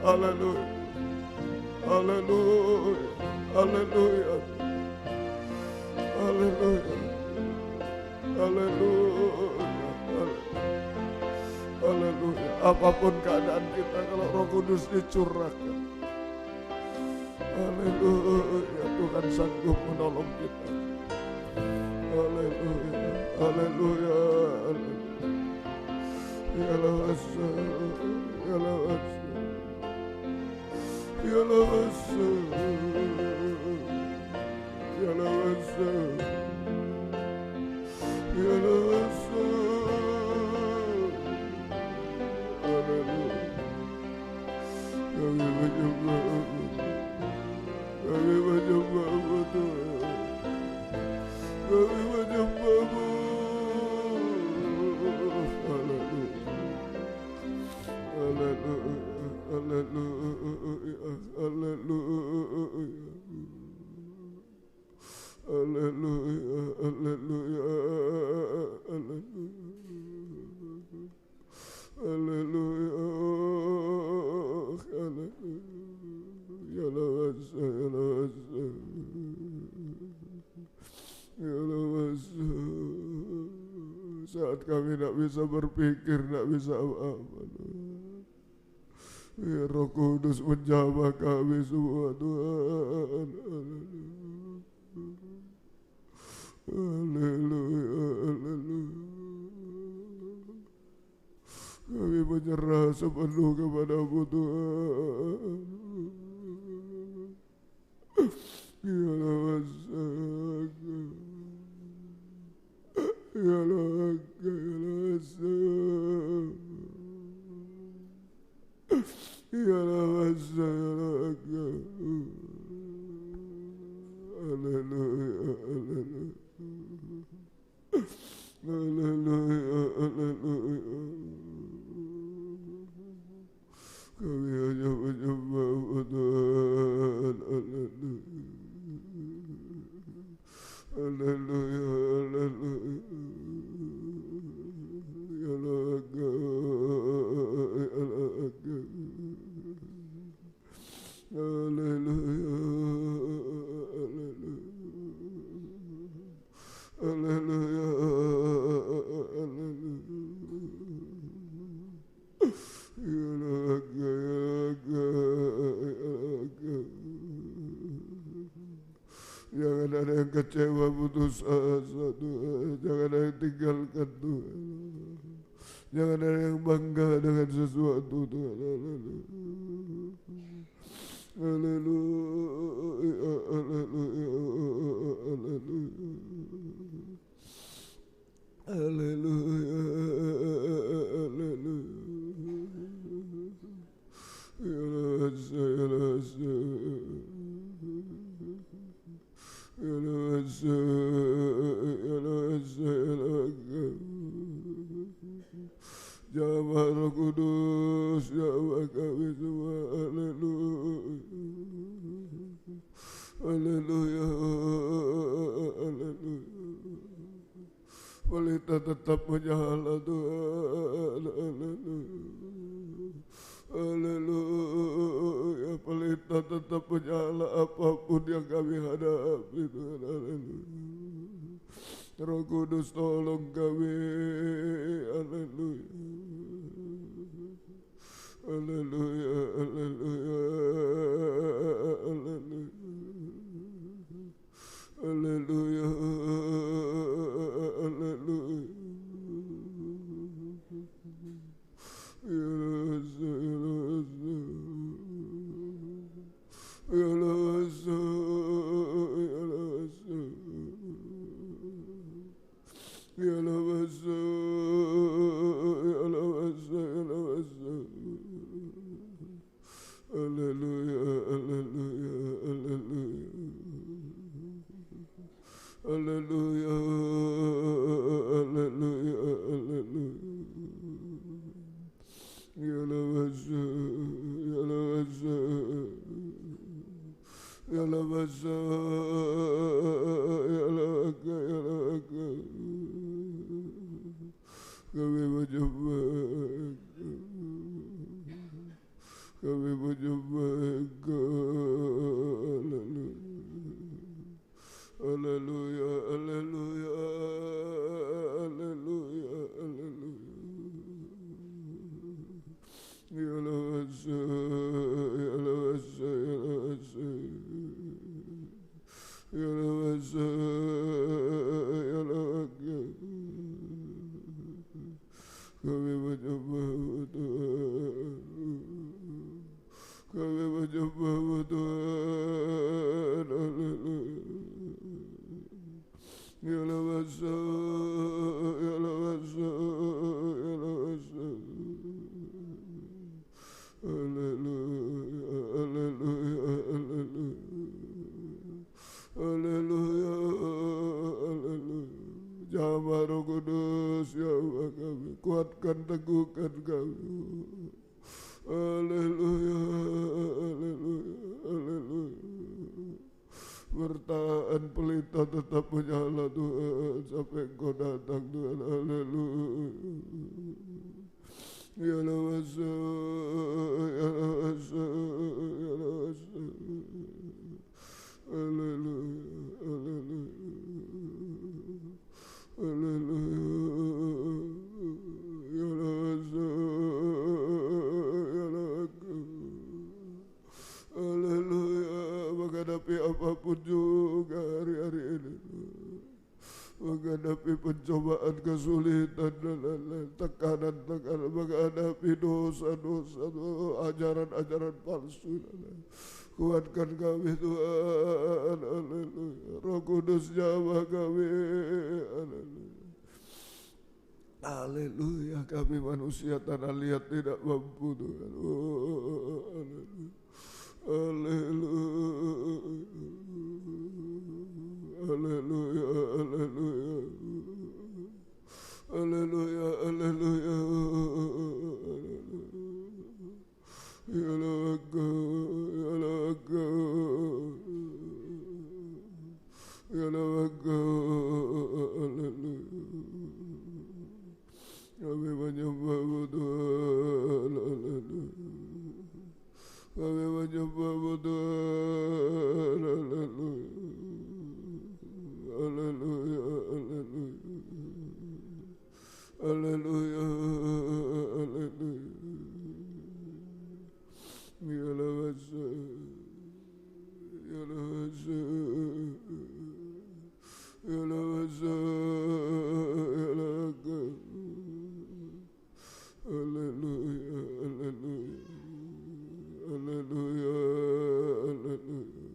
Haleluya, haleluya, haleluya, haleluya, haleluya, haleluya. Apapun keadaan kita, kalau Roh Kudus dicurahkan, haleluya, Tuhan sanggup menolong kita. Haleluya, haleluya, haleluya. Ya lawasa, ya lawasa, ya lawasa, ya lawasa, ya lawasa. Haleluya. Kami menyembah, kami menyembah Tuhan. Kami menyembah-Mu. Haleluya, haleluya, haleluya, haleluya, haleluya, haleluya, haleluya, haleluya. Ya lawasa, ya lawasa. Ya lawasa. Saat kami tidak bisa berpikir, tidak bisa apa-apa, ya Roh Kudus menjamah kami semua Tuhan. Haleluya, haleluya. Kami menyerah sepenuh kepada-Mu Tuhan. Ya lawasa, ya lawasa, ya lawasa, ya lawasa. Haleluya, haleluya, haleluya, haleluya. Kami hanya menyembah Tuhan. Haleluya, Jangan ada yang kecewa putus asa Tuhan. Jangan ada yang tinggalkan Tuhan. Jangan ada yang bangga dengan sesuatu Tuhan. Haleluya, haleluya, haleluya, haleluya, Jawab Roh Kudus, jawab kami semua, haleluya, haleluya, haleluya. Pelita tetap menyala Tuhan, haleluya, haleluya. Pelita tetap menyala apapun yang kami hadapi Tuhan, haleluya. Roh Kudus tolong kami, haleluya, haleluya, haleluya, haleluya, haleluya, haleluya. Haleluya, haleluya, haleluya. Ya labasa, ya labasa, ya labasa, ya laka, ya laka. Kami mencoba, kami mencoba Engkau. Haleluya, haleluya, haleluya, haleluya. Ya labasa, ya labasa, ya labasa, ya labasa, ya laka. Kami mencoba Tuhan, kami mencoba Tuhan, haleluya. Ya labasa, ya labasa, ya labasa. Haleluya, haleluya, haleluya, haleluya, haleluya. Jamaah Roh Kudus, ya Allah kami, kuatkan, teguhkan kami. Haleluya, haleluya, haleluya. Bertahan pelita tetap menyala Tuhan sampai Engkau datang Tuhan, haleluya. Ya labasa, ya labasa, ya labasa. Haleluya, haleluya, haleluya. Ya labasa, ya laka. Haleluya, menghadapi apapun juga hari-hari ini, menghadapi pencobaan, kesulitan, dan tekanan, menghadapi dosa-dosa, ajaran-ajaran palsu. Kuatkan kami Tuhan, haleluya. Roh Kudus jawab kami, haleluya. Haleluya, kami manusia tanah liat tidak mampu Tuhan. Oh, haleluya. Haleluya, haleluya, haleluya, haleluya, haleluya, ya laka, ya laka, ya laka, haleluya. Kami menyembah Tuhan, haleluya. Kami menyembah Tuhan, haleluya, haleluya, haleluya, haleluya. Haleluya, haleluya. Yalawasa, yalawasa, yalawasa, yalaka. Haleluya, haleluya, haleluya, haleluya.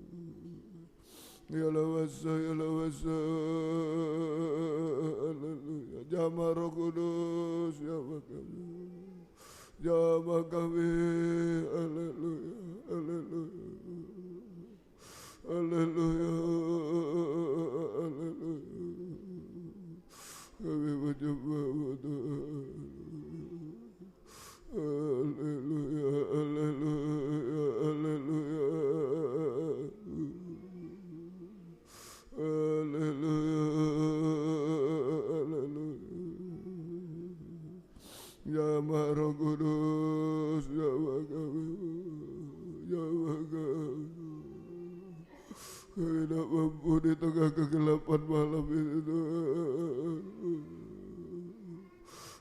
Yalawasa, yalawasa, haleluya. Jama Roh Kudus, jama kami, jama kami, haleluya, haleluya, haleluya, haleluya. Kami menyembah Tuhan. Haleluya, haleluya, haleluya. Haleluya, haleluya. Jama Roh Kudus, jama kami, jama kami. Kami tidak mampu di tengah kegelapan malam ini Tuhan.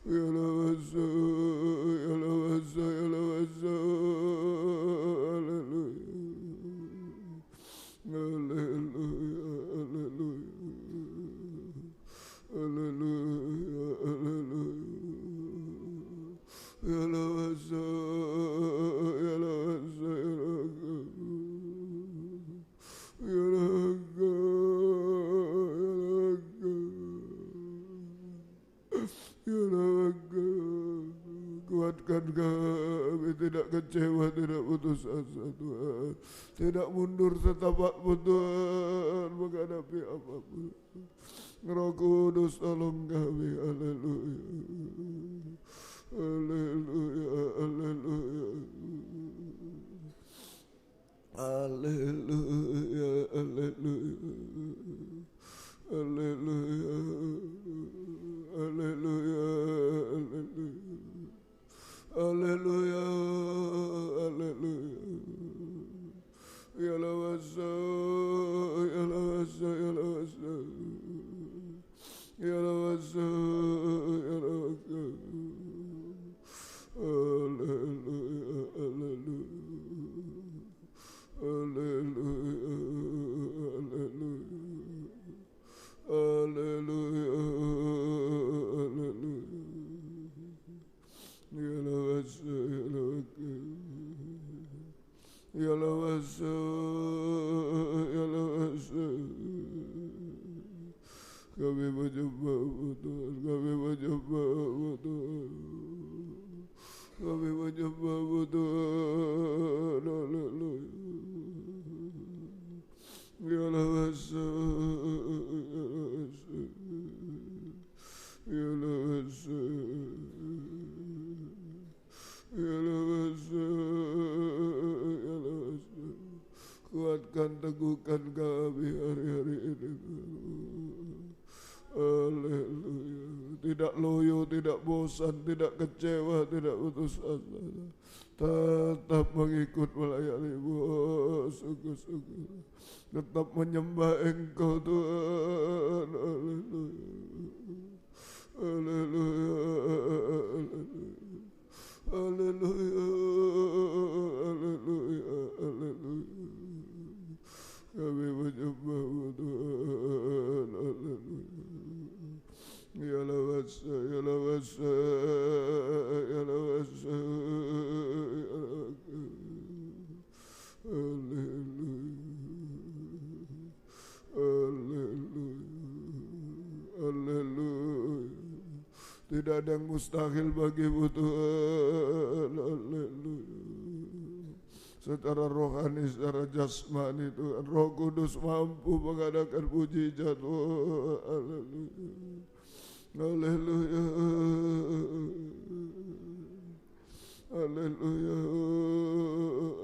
Ya lawasa, ya lawasa, ya lawasa. Haleluya, haleluya, haleluya, haleluya, haleluya. Ya lawasa, ya lawasa, ya lawasa. Ya lawasa, ya lawasa. Kuatkan kami, tidak kecewa, tidak putus asa Tuhan, tidak mundur setapak pun Tuhan menghadapi apapun. Roh Kudus tolong kami. Haleluya, haleluya, haleluya, haleluya, haleluya, haleluya, haleluya, haleluya, haleluya. Ya lawasa, ya lawasa, ya lawasa, ya lawasa, ya lawasa. Haleluya, haleluya, haleluya, haleluya, haleluya, haleluya. Ya lawasa, ya lawasa, ya lawasa, ya lawasa. Kami menyembah Tuhan, kami menyembah Tuhan, kami menyembah Tuhan. Haleluya. Ya lawasa, ya lawasa, ya lawasa, ya lawasa. Kuatkan, teguhkan kami hari-hari ini. Haleluya. Tidak loyo, tidak bosan, tidak kecewa, tidak putus asa. Tetap mengikut melayani-Mu, sungguh-sungguh. Tetap menyembah Engkau Tuhan. Haleluya, haleluya, haleluya, haleluya, haleluya. Kami menyembah Tuhan. Haleluya. Ya lawasa, ya lawasa, ya lawasa, ya lawasa. Haleluya, haleluya, haleluya. Tidak ada yang mustahil bagi-Mu Tuhan. Haleluya. Secara rohani, secara jasmani Tuhan, Roh Kudus mampu mengadakan mujizat. Haleluya, haleluya, haleluya,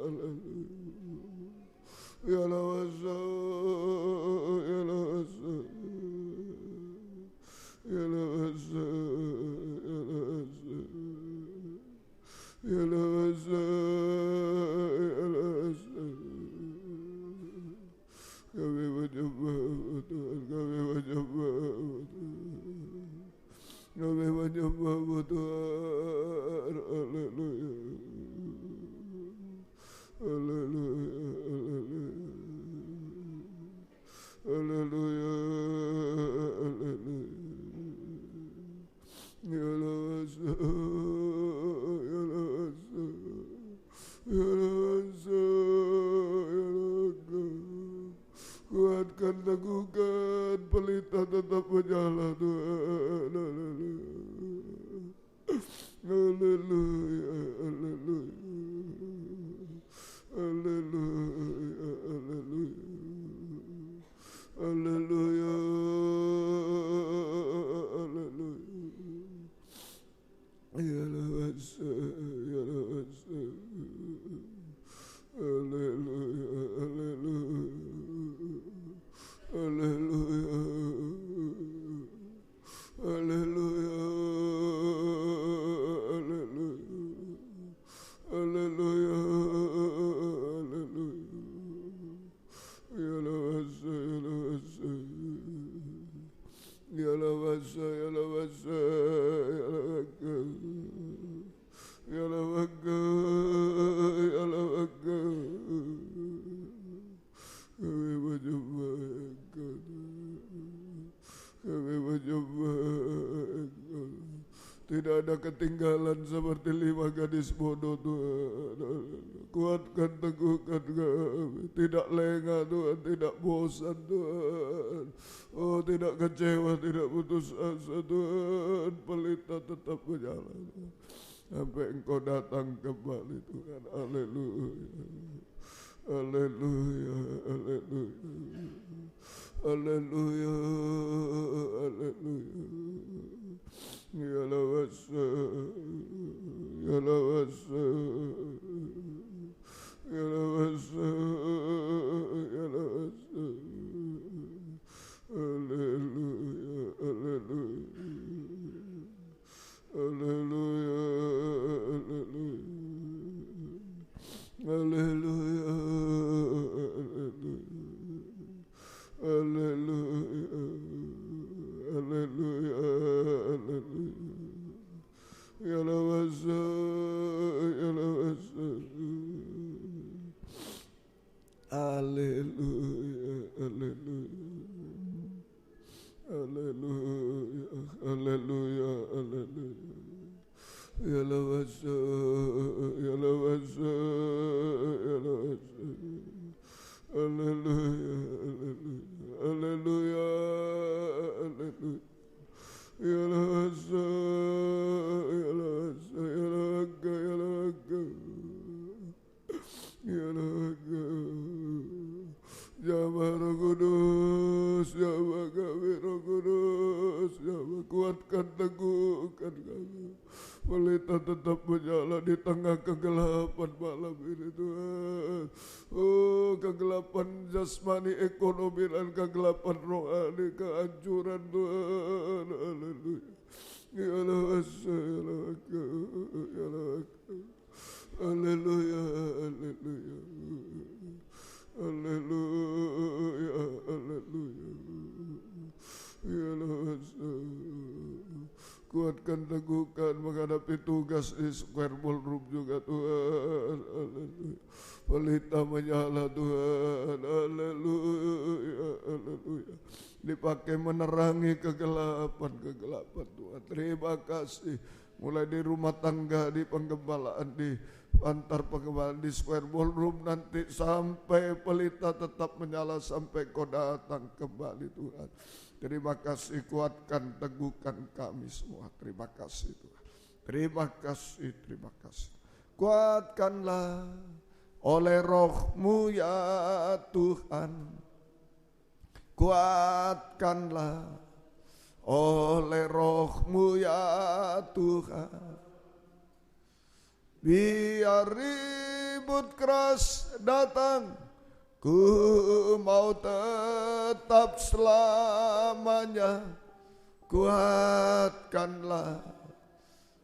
haleluya. Ya lawasa, ya lawasa, ya lawasa, ya lawasa, ya lawasa, ya lawasa. Kami menyembah Tuhan, kami menyembah Tuhan, kami menyembah Tuhan. Haleluya. Haleluya. Haleluya. Kuatkan, teguhkan, pelita tetap menyala Tuhan. Haleluya. Haleluya. Haleluya. Haleluya. Haleluya. Tidak ada ketinggalan seperti 5 gadis bodoh Tuhan. Kuatkan, teguhkan kami. Tidak lengah Tuhan, tidak bosan Tuhan. Oh, tidak kecewa, tidak putus asa Tuhan. Pelita tetap menyala Tuhan. Sampai Engkau datang kembali Tuhan. Haleluya. Haleluya. Haleluya. Haleluya. Haleluya. Ya lawasa, ya lawasa, ya lawasa, ya lawasa. Haleluya, haleluya, haleluya, haleluya, haleluya, haleluya. Haleluya, haleluya. Ya lawasa, ya lawasa. Haleluya, haleluya. Haleluya, haleluya, haleluya. Ya lawasa, ya lawasa, ya lawasa. Haleluya, haleluya. Haleluya, haleluya. Ya lawasa, ya lawasa, ya laga, ya laga. Ya laga. Jamaah Roh Kudus, jamaah kami Roh Kudus, jamaah kuatkan, teguhkan kami. Pelita tetap menyala di tengah kegelapan malam ini Tuhan. Oh, kegelapan jasmani, ekonomi, dan kegelapan rohani, kehancuran Tuhan. Haleluya. Ya Allah, ya Allah, ya Allah. Haleluya, haleluya. Haleluya, haleluya. Ya Allah, kuatkan, teguhkan menghadapi tugas di Square Ballroom juga Tuhan. Haleluya. Pelita menyala Tuhan. Haleluya, haleluya. Dipakai menerangi kegelapan Tuhan. Terima kasih. Mulai di rumah tangga, di penggembalaan, di antar penggembalaan, di Square Ballroom, nanti sampai pelita tetap menyala sampai Kau datang kembali Tuhan. Terima kasih, kuatkan, teguhkan kami semua. Terima kasih Tuhan. Terima kasih, terima kasih. Kuatkanlah oleh Roh-Mu ya Tuhan. Kuatkanlah oleh Roh-Mu ya Tuhan. Biar ribut keras datang, ku mau tetap selamanya. Kuatkanlah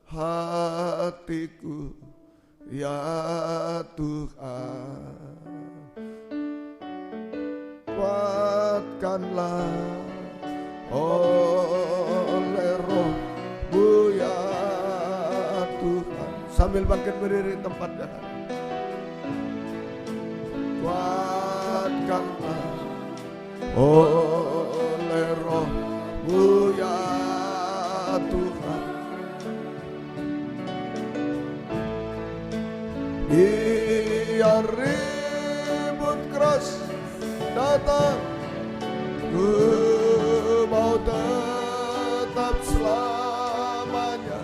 hatiku ya Tuhan. Kuatkanlah oleh Roh-Mu ya Sambil bangkit berdiri tempatnya. Kuatkanlah oleh Roh-Mu ya Tuhan. Biar ribut keras datang, ku mau tetap selamanya.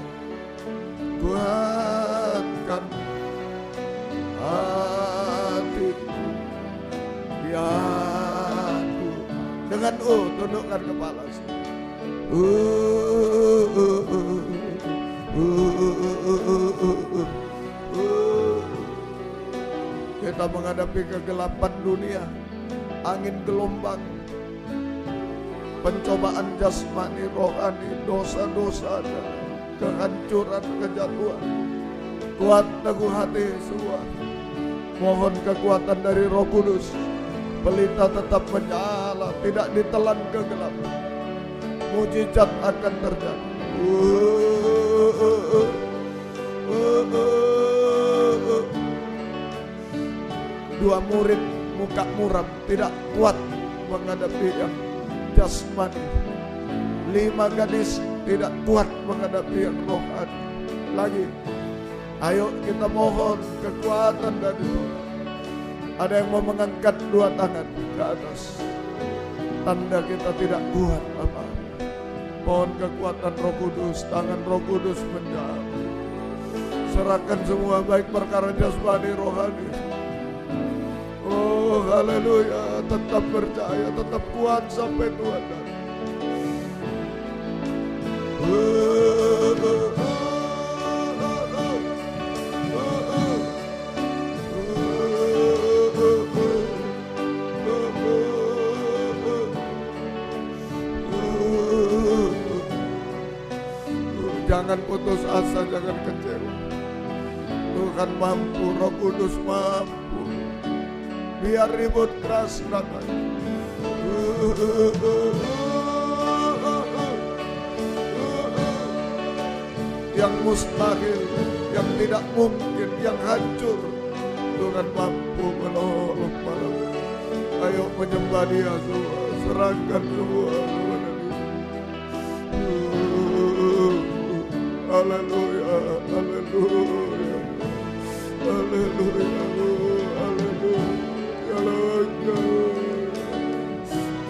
Kuatkan hati ya Tuhan. Dengan tundukkan kepala. Kita menghadapi kegelapan dunia, angin gelombang, pencobaan jasmani, rohani, dosa-dosa, dan kehancuran, kejatuhan. Kuat teguh hati semua. Mohon kekuatan dari Roh Kudus. Pelita tetap menyala, tidak ditelan kegelapan. Mujizat akan terjadi. Dua murid muka muram tidak kuat menghadapi yang jasmani. 5 gadis tidak kuat menghadapi yang rohani. Lagi, ayo kita mohon kekuatan dari Tuhan. Ada yang mau mengangkat 2 tangan ke atas, tanda kita tidak kuat apa. Mohon kekuatan Roh Kudus, tangan Roh Kudus menjawab. Serahkan semua baik perkara jasmani rohani. Oh haleluya, tetap percaya, tetap kuat sampai Tuhan datang. Jangan putus asa, jangan kecewa. Tuhan mampu, Roh Kudus mampu. Biar ribut keras datang. Yang mustahil, yang tidak mungkin, yang hancur, Tuhan mampu menolong malam. Ayo menyembah Dia semua, serahkan semua kepada Dia. Haleluya, haleluya, haleluya, haleluya.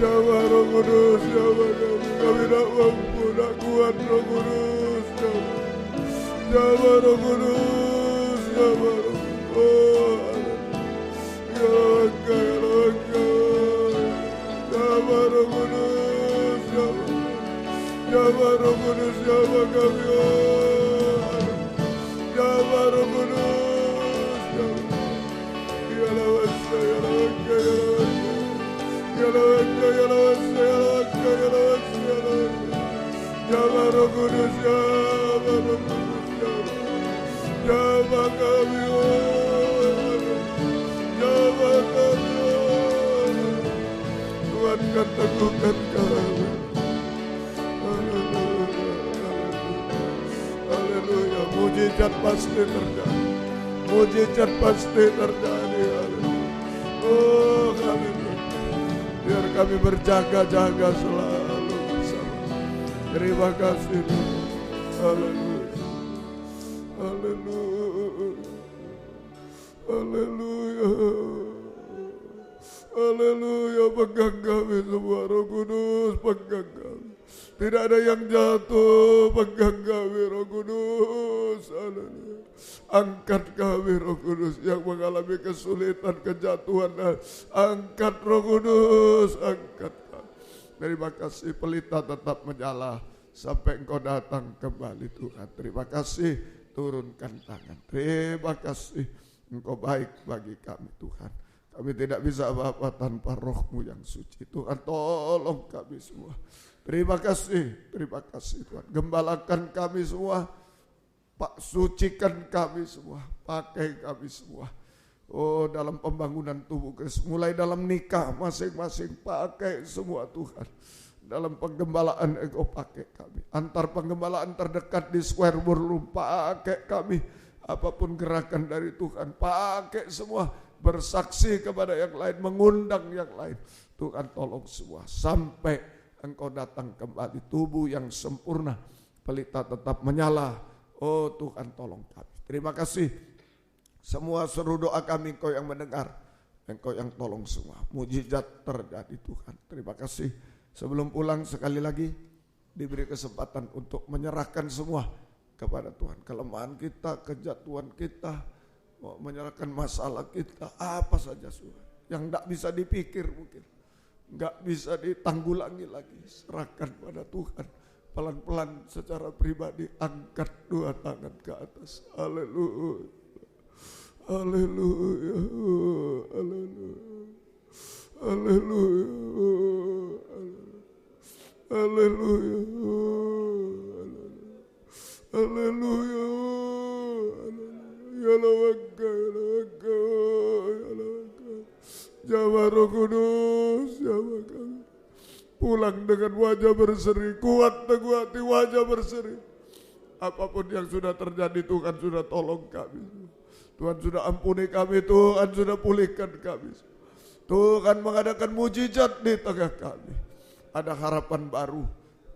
Jawa Roh Kudus, Jawa kami tak mampu, tak kuat Roh Kudus. Jawa Roh Kudus, Jawa Roh Kudus. Jawa Roh Kudus, Jawa Roh Kudus, Jawa kami. Jawa Roh Kudus, Jawa Roh Kudus, Jawa kami, Jawa kami, kuatkan teguhkan kami. Haleluya, mujizat pasti terjadi, mujizat pasti terjadi. Oh haleluya, biar kami berjaga-jaga selalu bersama. Terima kasih Tuhan. Haleluya, haleluya, haleluya, haleluya. Pegang kami semua, Roh Kudus, pegang kami. Tidak ada yang jatuh, pegang kami Roh Kudus. Haleluya. Angkat kami Roh Kudus yang mengalami kesulitan, kejatuhan. Angkat Roh Kudus, angkat kami. Terima kasih, pelita tetap menyala sampai Engkau datang kembali Tuhan. Terima kasih, turunkan tangan. Terima kasih, Engkau baik bagi kami Tuhan. Kami tidak bisa apa-apa tanpa Roh-Mu yang suci. Tuhan tolong kami semua. Terima kasih Tuhan. Gembalakan kami semua. Pak, sucikan kami semua, pakai kami semua. Oh, dalam pembangunan tubuh Kristus, mulai dalam nikah masing-masing, pakai semua Tuhan. Dalam penggembalaan Engkau pakai kami. Antar penggembalaan terdekat di Square Ballroom, pakai kami. apapun gerakan dari Tuhan, pakai semua, bersaksi kepada yang lain, mengundang yang lain. Tuhan tolong semua, sampai Engkau datang kembali, tubuh yang sempurna, pelita tetap menyala. Oh Tuhan tolong kami. Terima kasih, semua seru doa kami Engkau yang mendengar, Engkau yang tolong semua, mujizat terjadi Tuhan. Terima kasih. Sebelum pulang sekali lagi diberi kesempatan untuk menyerahkan semua kepada Tuhan. Kelemahan kita, kejatuhan kita, menyerahkan masalah kita, apa saja yang tidak bisa dipikir mungkin, nggak bisa ditanggulangi lagi, serahkan pada Tuhan. Pelan-pelan secara pribadi angkat dua tangan ke atas. Haleluya, haleluya, haleluya, haleluya, haleluya, haleluya, ya lawaka, Jawa Roh Kudus, Jawa kami. Pulang dengan wajah berseri, kuat teguh hati, wajah berseri. Apapun yang sudah terjadi, Tuhan sudah tolong kami. Tuhan sudah ampuni kami, Tuhan sudah pulihkan kami. Tuhan mengadakan mujizat di tengah kami. Ada harapan baru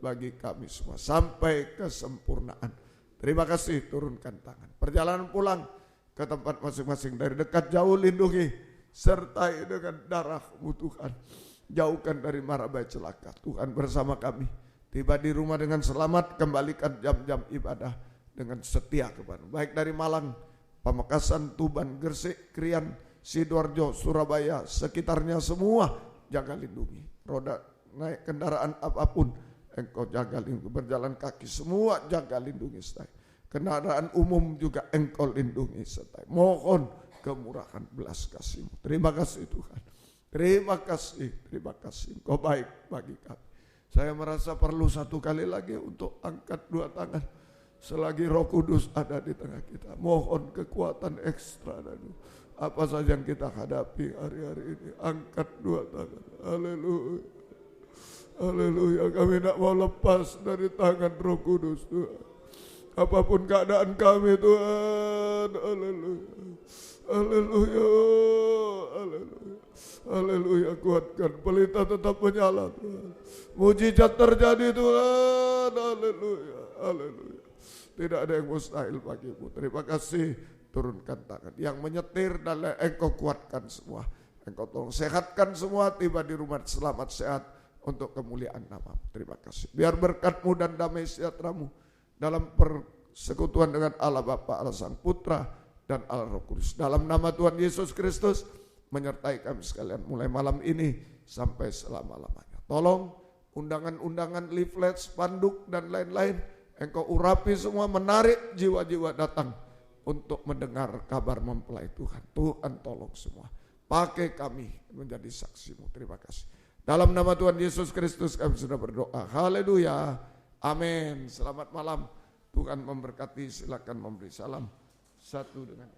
bagi kami semua sampai kesempurnaan. Terima kasih, turunkan tangan. Perjalanan pulang ke tempat masing-masing, dari dekat jauh lindungi, sertai dengan darah-Mu Tuhan. Jauhkan dari mara bahaya celaka. Tuhan bersama kami. Tiba di rumah dengan selamat, kembalikan jam-jam ibadah dengan setia kepada. Baik dari Malang, Pamekasan, Tuban, Gresik, Krian, Sidoarjo, Surabaya, sekitarnya semua jaga lindungi. Roda naik kendaraan apapun, Engkau jaga lindungi. Berjalan kaki semua jaga lindungi sertai. Kendaraan umum juga Engkau lindungi sertai. Mohon kemurahan belas kasih-Mu. Terima kasih Tuhan. Terima kasih, terima kasih. Engkau baik bagi kami. Saya merasa perlu satu kali lagi untuk angkat dua tangan. Selagi Roh Kudus ada di tengah kita. Mohon kekuatan ekstra dan apa saja yang kita hadapi hari-hari ini. Angkat dua tangan. Haleluya. Haleluya. Kami tidak mau lepas dari tangan Roh Kudus Tuhan. Apapun keadaan kami Tuhan. Haleluya. Haleluya. Haleluya. Haleluya, kuatkan pelita tetap menyala Tuhan. Mujizat terjadi Tuhan. Haleluya, haleluya. Tidak ada yang mustahil bagi-Mu. Terima kasih, turunkan tangan. Yang menyetir dan Engkau kuatkan semua. Engkau tolong sehatkan semua, tiba di rumah selamat sehat untuk kemuliaan nama-Mu. Terima kasih. Biar berkat-Mu dan damai sejahtera-Mu dalam persekutuan dengan Allah Bapa, Allah Sang Putra dan Allah Roh Kudus. Dalam nama Tuhan Yesus Kristus menyertai kami sekalian mulai malam ini sampai selama-lamanya. Tolong undangan-undangan, leaflet, spanduk dan lain-lain Engkau urapi semua, menarik jiwa-jiwa datang untuk mendengar kabar mempelai Tuhan. Tuhan tolong semua. Pakai kami menjadi saksi-Mu. Terima kasih. Dalam nama Tuhan Yesus Kristus kami sudah berdoa. Haleluya. Amin. Selamat malam. Tuhan memberkati. Silakan memberi salam satu dengan